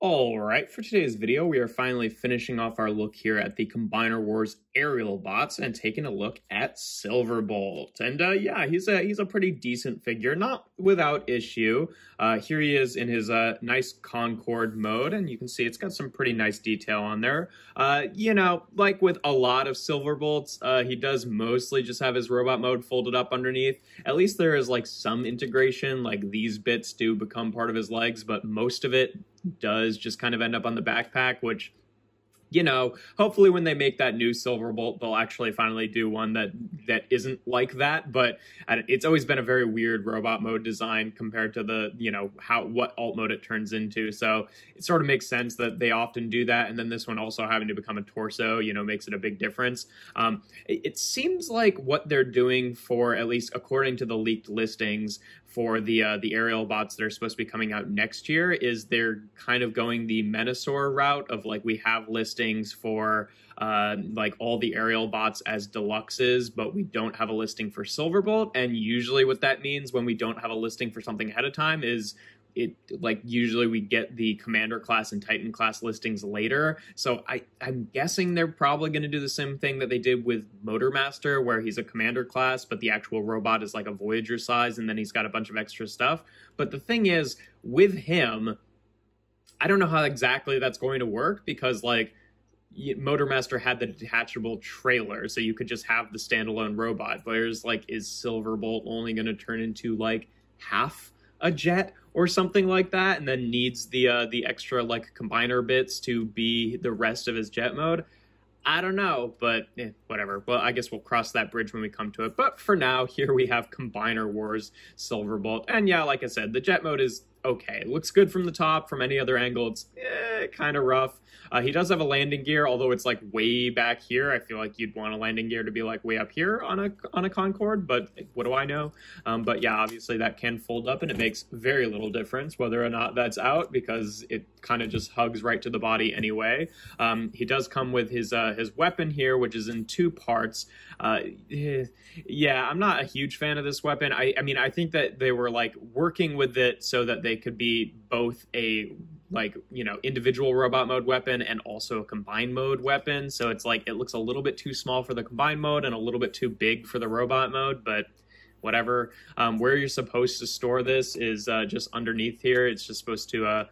All right, for today's video, we are finally finishing off our look here at the Combiner Wars aerial bots and taking a look at Silverbolt. And yeah, he's a pretty decent figure, not without issue. Here he is in his nice Concorde mode, and you can see it's got some pretty nice detail on there. You know, like with a lot of Silverbolts, he does mostly just have his robot mode folded up underneath. At least there is like some integration, like these bits do become part of his legs, but most of it does just kind of end up on the backpack, which, you know, hopefully when they make that new Silverbolt, they'll actually finally do one that isn't like that. But it's always been a very weird robot mode design compared to the, you know, what alt mode it turns into. So it sort of makes sense that they often do that. And then this one also having to become a torso, you know, makes it a big difference. It seems like what they're doing for, at least according to the leaked listings, for the aerial bots that are supposed to be coming out next year, is they're kind of going the Menasor route of, like, we have listings for like all the aerial bots as deluxes, but we don't have a listing for Silverbolt. And usually what that means when we don't have a listing for something ahead of time is usually we get the Commander class and Titan class listings later. So I'm guessing they're probably going to do the same thing that they did with Motormaster, where he's a Commander class, but the actual robot is like a Voyager size, and then he's got a bunch of extra stuff. But the thing is, with him, I don't know how exactly that's going to work, because, like, Motormaster had the detachable trailer, so you could just have the standalone robot. Whereas, like, is Silverbolt only going to turn into, like, half a jet or something like that, and then needs the extra, like, combiner bits to be the rest of his jet mode? I don't know, but whatever. Well, I guess we'll cross that bridge when we come to it. But for now, here we have Combiner Wars Silverbolt. And yeah, like I said, the jet mode is okay. It looks good from the top. From any other angle, it's kind of rough. He does have a landing gear, although it's like way back here. I feel like you'd want a landing gear to be like way up here on a Concorde, but what do I know? But yeah, obviously that can fold up, and it makes very little difference whether or not that's out, because it kind of just hugs right to the body anyway. He does come with his weapon here, which is in two parts. Yeah, I'm not a huge fan of this weapon. I mean, I think that they were like working with it so that they could be both a, like, you know, individual robot mode weapon and also a combined mode weapon. So it's like it looks a little bit too small for the combined mode and a little bit too big for the robot mode, but whatever. Where you're supposed to store this is just underneath here. It's just supposed to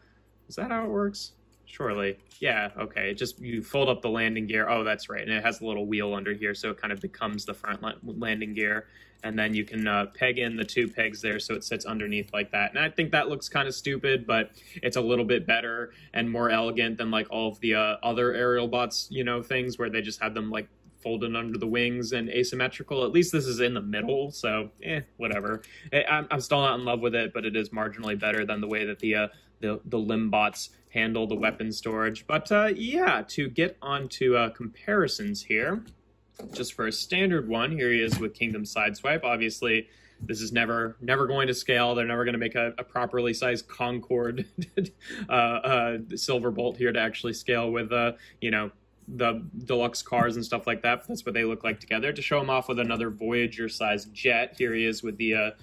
is that how it works? Surely. Yeah, okay. Just you fold up the landing gear. Oh, that's right. And it has a little wheel under here, so it kind of becomes the front landing gear. And then you can peg in the two pegs there so it sits underneath like that. And I think that looks kind of stupid, but it's a little bit better and more elegant than like all of the other aerial bots, you know, things where they just have them like folded under the wings and asymmetrical. At least this is in the middle, so whatever. I'm still not in love with it, but it is marginally better than the way that the limb bots handle the weapon storage. But yeah, to get onto comparisons here, just for a standard one, here he is with Kingdom Sideswipe. Obviously, this is never going to scale. They're never going to make a properly sized Concorde Silverbolt here to actually scale with, you know, the deluxe cars and stuff like that. That's what they look like together. To show him off with another Voyager-sized jet, here he is with the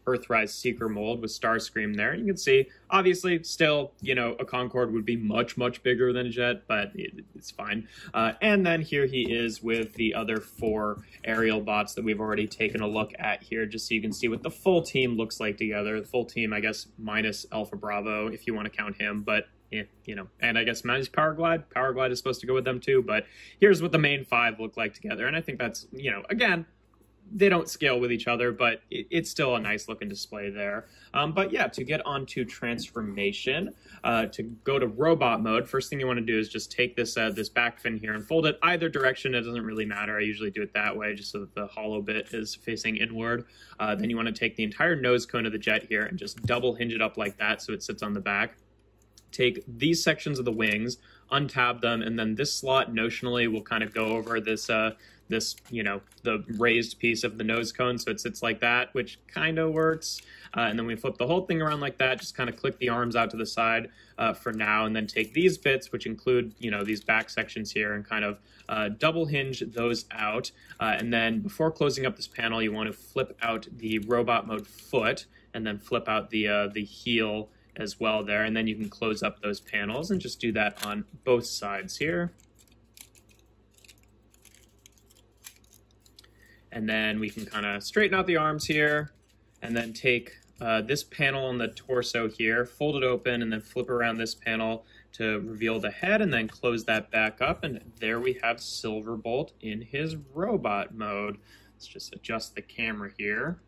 Earthrise Seeker mold with Starscream there. You can see, obviously, still, you know, a Concorde would be much, much bigger than a jet, but it's fine. And then here he is with the other four aerial bots that we've already taken a look at here, just so you can see what the full team looks like together. The full team, I guess, minus Alpha Bravo, if you want to count him, but you know, and I guess minus Power Glide. Power Glide is supposed to go with them too, but here's what the main five look like together. And I think that's, you know, again, they don't scale with each other, but it's still a nice looking display there. But yeah, to get onto transformation, to go to robot mode, first thing you want to do is just take this this back fin here and fold it either direction. It doesn't really matter. I usually do it that way, just so that the hollow bit is facing inward. Then you want to take the entire nose cone of the jet here and just double hinge it up like that so it sits on the back. Take these sections of the wings, untab them, and then this slot notionally will kind of go over this, you know, the raised piece of the nose cone, so it sits like that, which kind of works. And then we flip the whole thing around like that, just kind of click the arms out to the side for now, and then take these bits, which include, you know, these back sections here, and kind of double hinge those out. And then before closing up this panel, you want to flip out the robot mode foot, and then flip out the heel as well there. And then you can close up those panels and just do that on both sides here. And then we can kind of straighten out the arms here and then take this panel on the torso here, fold it open, and then flip around this panel to reveal the head, and then close that back up. And there we have Silverbolt in his robot mode. Let's just adjust the camera here.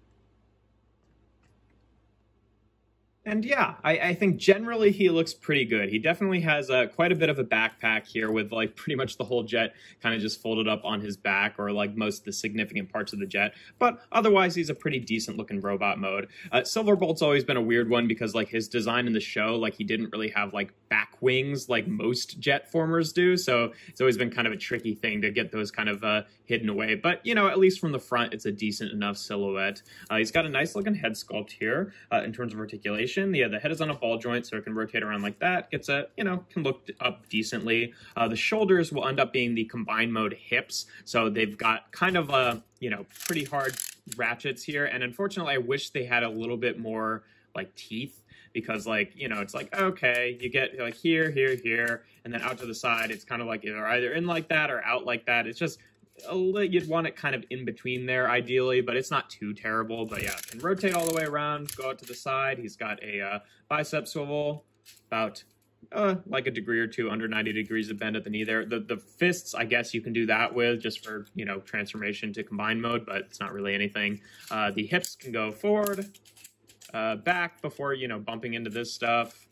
And yeah, I think generally he looks pretty good. He definitely has quite a bit of a backpack here with like pretty much the whole jet kind of just folded up on his back, or like most of the significant parts of the jet. But otherwise, he's a pretty decent looking robot mode. Silverbolt's always been a weird one because like his design in the show, like he didn't really have like back wings like most jet formers do. So it's always been kind of a tricky thing to get those kind of hidden away. But, you know, at least from the front, it's a decent enough silhouette. He's got a nice looking head sculpt here in terms of articulation. The head is on a ball joint, so it can rotate around like that. Gets a, you know, can look up decently. The shoulders will end up being the combined mode hips. So they've got kind of a, you know, pretty hard ratchets here. And unfortunately, I wish they had a little bit more like teeth, because like, you know, it's like, okay, you get like here, and then out to the side. It's kind of like you're either in like that or out like that. It's just, you'd want it kind of in between there ideally, but it's not too terrible. But yeah, can rotate all the way around, go out to the side. He's got a bicep swivel, about like a degree or two under 90 degrees of bend at the knee there. The fists, I guess you can do that with just for, you know, transformation to combined mode, but it's not really anything. The hips can go forward, back before, you know, bumping into this stuff.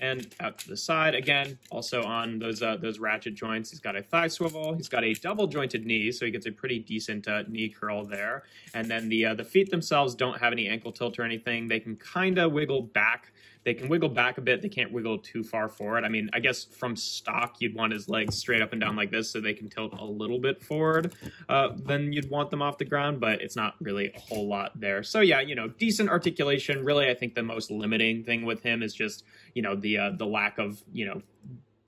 And out to the side again, also on those ratchet joints. He's got a thigh swivel. He's got a double jointed knee, so he gets a pretty decent knee curl there. And then the feet themselves don't have any ankle tilt or anything. They can kind of wiggle back. They can wiggle back a bit. They can't wiggle too far forward. I mean, I guess from stock, you'd want his legs straight up and down like this so they can tilt a little bit forward. Then you'd want them off the ground, but it's not really a whole lot there. So yeah, you know, decent articulation. Really, I think the most limiting thing with him is just, you know, the lack of, you know,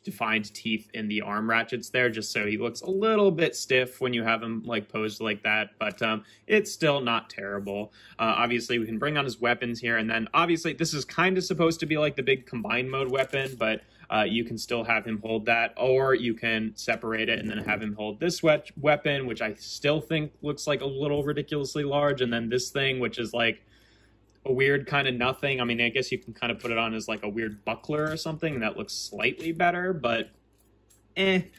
defined teeth in the arm ratchets there, just so he looks a little bit stiff when you have him like posed like that, but it's still not terrible. Obviously we can bring on his weapons here, and then obviously this is kind of supposed to be like the big combined mode weapon, but you can still have him hold that, or you can separate it and then have him hold this weapon, which I still think looks like a little ridiculously large, and then this thing, which is like a weird kind of nothing. I mean, I guess you can kind of put it on as like a weird buckler or something, and that looks slightly better, but in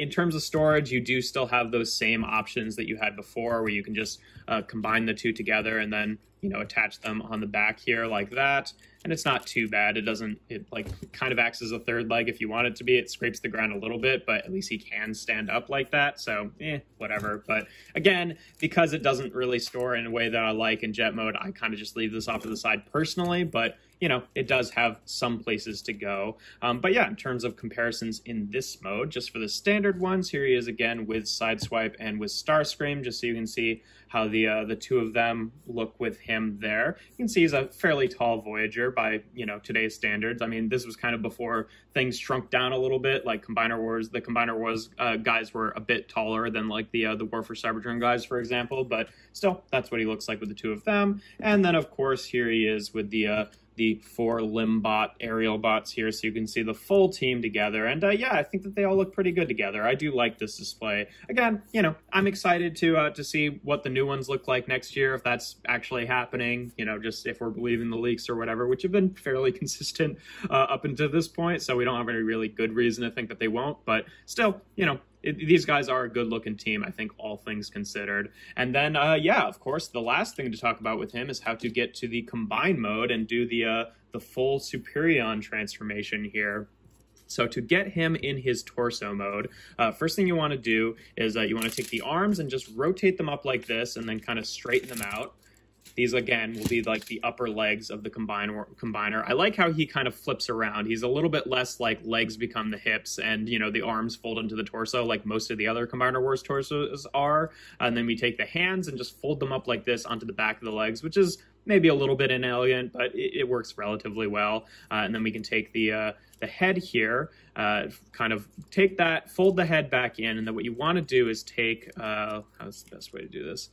terms of storage, you do still have those same options that you had before, where you can just combine the two together and then, you know, attach them on the back here like that. And it's not too bad. It like kind of acts as a third leg if you want it to be. It scrapes the ground a little bit, but at least he can stand up like that. So, whatever. But again, because it doesn't really store in a way that I like in jet mode, I kind of just leave this off to the side personally. But, you know, it does have some places to go. But yeah, in terms of comparisons in this mode, just for the standard ones, here he is again with Sideswipe and with Starscream, just so you can see how the two of them look with him there. You can see he's a fairly tall Voyager by, you know, today's standards. I mean, this was kind of before things shrunk down a little bit, like Combiner Wars. The Combiner Wars guys were a bit taller than like the War for Cybertron guys, for example, but still, that's what he looks like with the two of them. And then, of course, here he is with the 4 Limbot aerial bots here, so you can see the full team together. And yeah, I think that they all look pretty good together. I do like this display. Again, you know, I'm excited to see what the new ones look like next year, if that's actually happening, you know, just if we're believing the leaks or whatever, which have been fairly consistent up until this point, so we don't have any really good reason to think that they won't. But still, you know, these guys are a good-looking team, I think, all things considered. And then, yeah, of course, the last thing to talk about with him is how to get to the combined mode and do the full Superion transformation here. So to get him in his torso mode, first thing you want to do is you want to take the arms and just rotate them up like this and then kind of straighten them out. These, again, will be like the upper legs of the combiner. I like how he kind of flips around. He's a little bit less like legs become the hips and, you know, the arms fold into the torso like most of the other Combiner Wars torsos are. And then we take the hands and just fold them up like this onto the back of the legs, which is maybe a little bit inelegant, but it works relatively well. And then we can take the head here, kind of take that, fold the head back in, and then what you want to do is take, how's the best way to do this?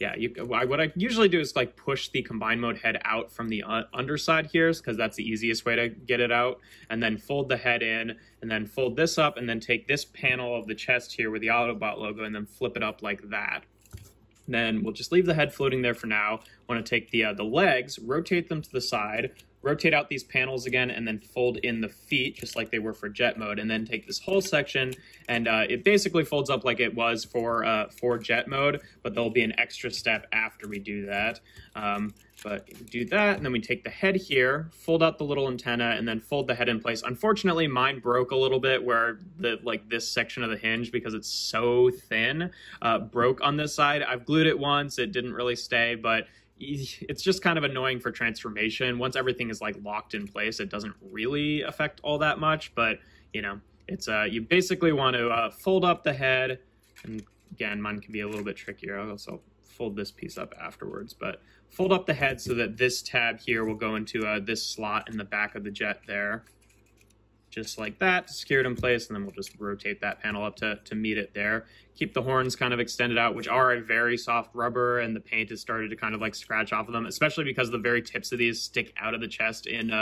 yeah, what I usually do is like push the combine mode head out from the underside here, because that's the easiest way to get it out, and then fold the head in, and then fold this up, and then take this panel of the chest here with the Autobot logo, and then flip it up like that. Then we'll just leave the head floating there for now. Want to take the legs, rotate them to the side, rotate out these panels again, and then fold in the feet just like they were for jet mode, and then take this whole section, and it basically folds up like it was for jet mode, but there'll be an extra step after we do that. But do that, and then we take the head here, fold out the little antenna, and then fold the head in place. Unfortunately, mine broke a little bit where this section of the hinge, because it's so thin, broke on this side. I've glued it once, it didn't really stay, but it's just kind of annoying for transformation. Once everything is like locked in place, it doesn't really affect all that much, but you know, it's you basically want to fold up the head, and again, mine can be a little bit trickier. I'll also fold this piece up afterwards, but fold up the head so that this tab here will go into this slot in the back of the jet there, just like that, to secure it in place, and then we'll just rotate that panel up to meet it there. Keep the horns kind of extended out, which are a very soft rubber, and the paint has started to kind of like scratch off of them, especially because the very tips of these stick out of the chest in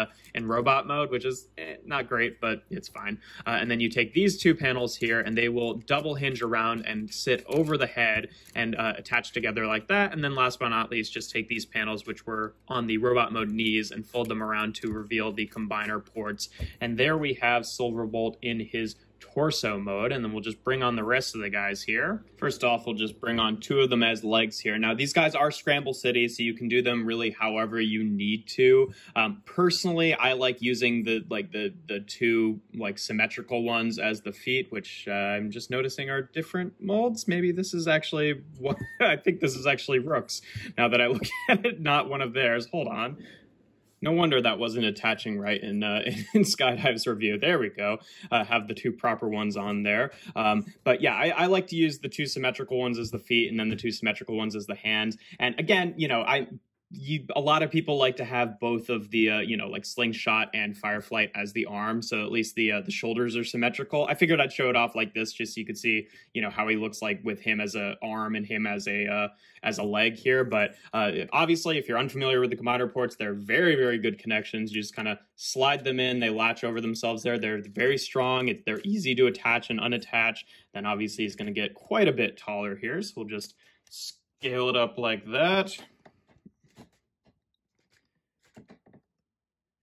robot mode, which is not great, but it's fine. And then you take these two panels here, and they will double hinge around and sit over the head and attach together like that. And then last but not least, just take these panels, which were on the robot mode knees, and fold them around to reveal the combiner ports. And there we have Silverbolt in his torso mode, and then we'll just bring on the rest of the guys here. First off, we'll just bring on two of them as legs here. Now, these guys are scramble city, so you can do them really however you need to. Personally, I like using the two like symmetrical ones as the feet, which I'm just noticing are different molds. Maybe this is actually what I think this is actually Rook's. Now that I look at it, not one of theirs. Hold on. No wonder that wasn't attaching right in Skydive's review. There we go. Have the two proper ones on there. But yeah, I like to use the two symmetrical ones as the feet, and then the two symmetrical ones as the hands. And again, you know, a lot of people like to have both of the, like Slingshot and Fireflight as the arm, so at least the shoulders are symmetrical. I figured I'd show it off like this just so you could see, how he looks like with him as a arm and him as a leg here. But obviously, if you're unfamiliar with the combiner ports, they're very, very good connections. You just kind of slide them in. They latch over themselves there. They're very strong. They're easy to attach and unattach. Then obviously he's going to get quite a bit taller here, so we'll just scale it up like that.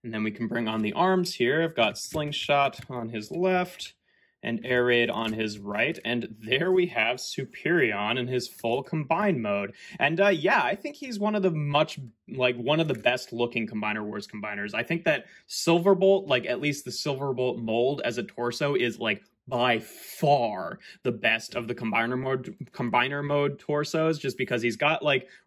And then we can bring on the arms here. I've got Slingshot on his left and Air Raid on his right. And there we have Superion in his full combine mode. And yeah, I think he's one of the best looking Combiner Wars combiners. I think that Silverbolt, at least the Silverbolt mold as a torso, is by far the best of the combiner mode torsos, just because he's got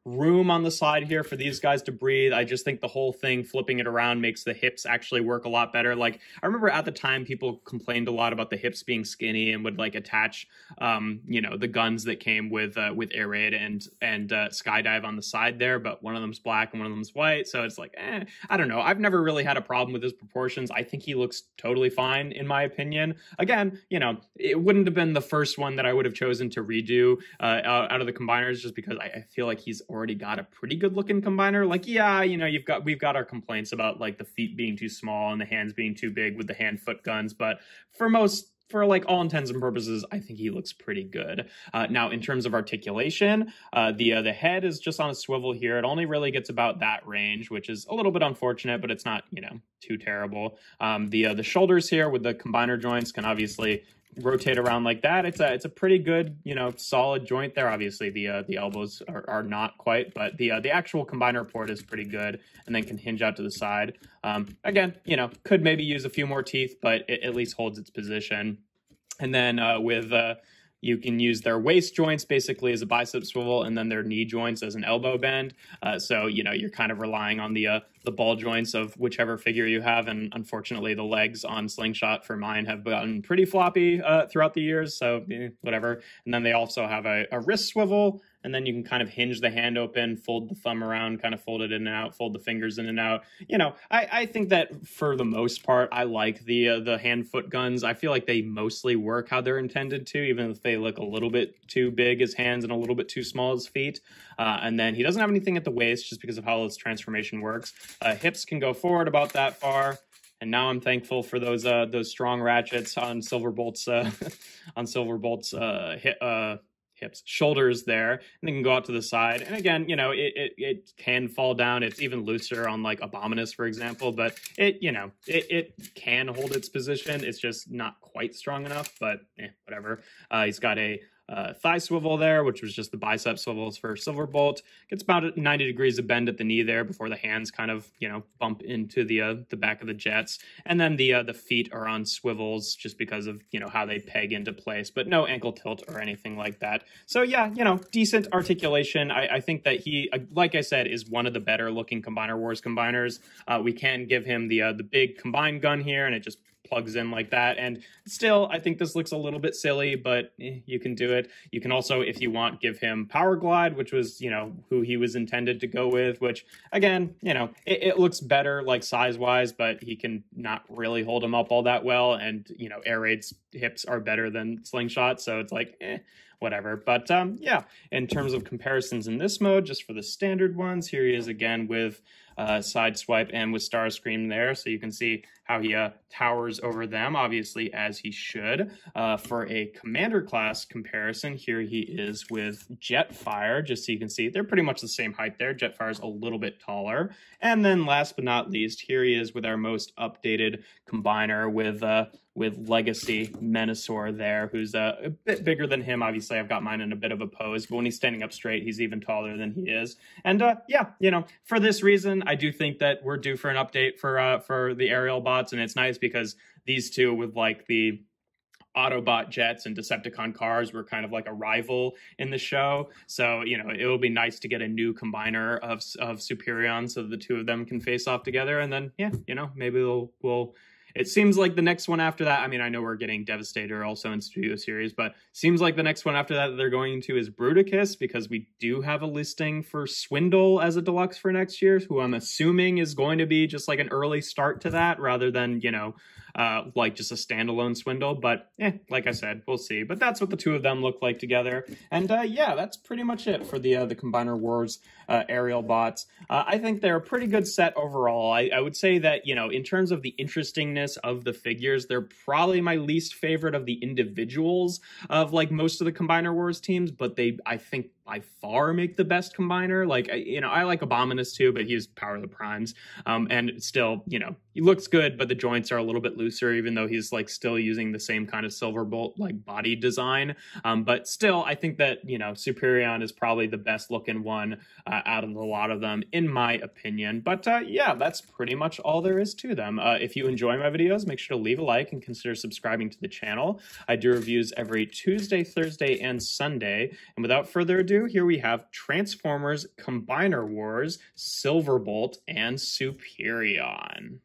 room on the side here for these guys to breathe. I just think the whole thing, flipping it around, makes the hips actually work a lot better. I remember at the time people complained a lot about the hips being skinny and would attach the guns that came with Air Raid and Skydive on the side there, but one of them's black and one of them's white, so it's I don't know. I've never really had a problem with his proportions. I think he looks totally fine in my opinion. Again, it wouldn't have been the first one that I would have chosen to redo out of the combiners, just because I feel like he's already got a pretty good looking combiner. Yeah, we've got our complaints about the feet being too small and the hands being too big with the hand-foot guns, but for all intents and purposes, I think he looks pretty good. Now, in terms of articulation, the head is just on a swivel here. It only really gets about that range, which is a little bit unfortunate, but it's not, too terrible. The shoulders here with the combiner joints can obviously rotate around like that. It's a pretty good, solid joint there. Obviously, the elbows are not quite, but the actual combiner port is pretty good, and then can hinge out to the side. Again, could maybe use a few more teeth, but it at least holds its position. And then you can use their waist joints basically as a bicep swivel, and then their knee joints as an elbow bend. So, you're kind of relying on the ball joints of whichever figure you have. And unfortunately, the legs on Slingshot for mine have gotten pretty floppy throughout the years. So whatever. And then they also have a wrist swivel and then you can kind of hinge the hand open, fold the thumb around, kind of fold it in and out, fold the fingers in and out. You know, I think that for the most part, I like the hand-foot guns. I feel like they mostly work how they're intended to, even if they look a little bit too big as hands and a little bit too small as feet. And then he doesn't have anything at the waist just because of how his transformation works. Hips can go forward about that far. And now I'm thankful for those strong ratchets on Silverbolt's hips, shoulders there, and they can go out to the side. And again, you know, it can fall down. It's even looser on like Abominus, for example, but it can hold its position. It's just not quite strong enough, but whatever. He's got a thigh swivel there, which was just the bicep swivels for Silverbolt. Gets about 90 degrees of bend at the knee there before the hands kind of, you know, bump into the back of the jets. And then the feet are on swivels just because of, you know, how they peg into place, but no ankle tilt or anything like that. So yeah, you know, decent articulation. I think that he, like I said, is one of the better looking Combiner Wars combiners. We can give him the big combine gun here, and it just plugs in like that. And still, I think this looks a little bit silly, but you can do it. You can also, if you want, give him Power Glide, which was, you know, who he was intended to go with, which again, you know, it looks better like size-wise, but he can not really hold him up all that well. And, you know, Air Raid's hips are better than Slingshot, so it's like, whatever. But yeah, in terms of comparisons in this mode, just for the standard ones, here he is again with Sideswipe and with Starscream there, so you can see how he towers over them, obviously, as he should. For a Commander class comparison, here he is with Jetfire, just so you can see they're pretty much the same height there. Jetfire's a little bit taller. And then last but not least, here he is with our most updated combiner with Legacy Menasor there, who's a bit bigger than him. Obviously, I've got mine in a bit of a pose, but when he's standing up straight, he's even taller than he is. And yeah, you know, for this reason, I do think that we're due for an update for the aerial bots, and it's nice because these two with like the Autobot jets and Decepticon cars were kind of like a rival in the show. So, you know, it will be nice to get a new combiner of Superion so the two of them can face off together. And then, yeah, you know, maybe we'll it seems like the next one after that, I mean, I know we're getting Devastator also in Studio Series, but seems like the next one after that they're going to is Bruticus, because we do have a listing for Swindle as a deluxe for next year, who I'm assuming is going to be just like an early start to that rather than, you know, like just a standalone Swindle. But like I said, we'll see. But that's what the two of them look like together. And yeah, that's pretty much it for the Combiner Wars aerial bots. I think they're a pretty good set overall. I would say that, you know, in terms of the interestingness of the figures, they're probably my least favorite of the individuals of like most of the Combiner Wars teams, but they, I think, by far make the best combiner. Like, you know, I like Abominus too, but he's Power of the Primes. And still, you know, he looks good, but the joints are a little bit looser, even though he's like still using the same kind of Silverbolt like body design. But still, I think that, you know, Superion is probably the best looking one out of a lot of them, in my opinion. But yeah, that's pretty much all there is to them. If you enjoy my videos, make sure to leave a like and consider subscribing to the channel. I do reviews every Tuesday, Thursday, and Sunday. And without further ado, here we have Transformers, Combiner Wars, Silverbolt, and Superion.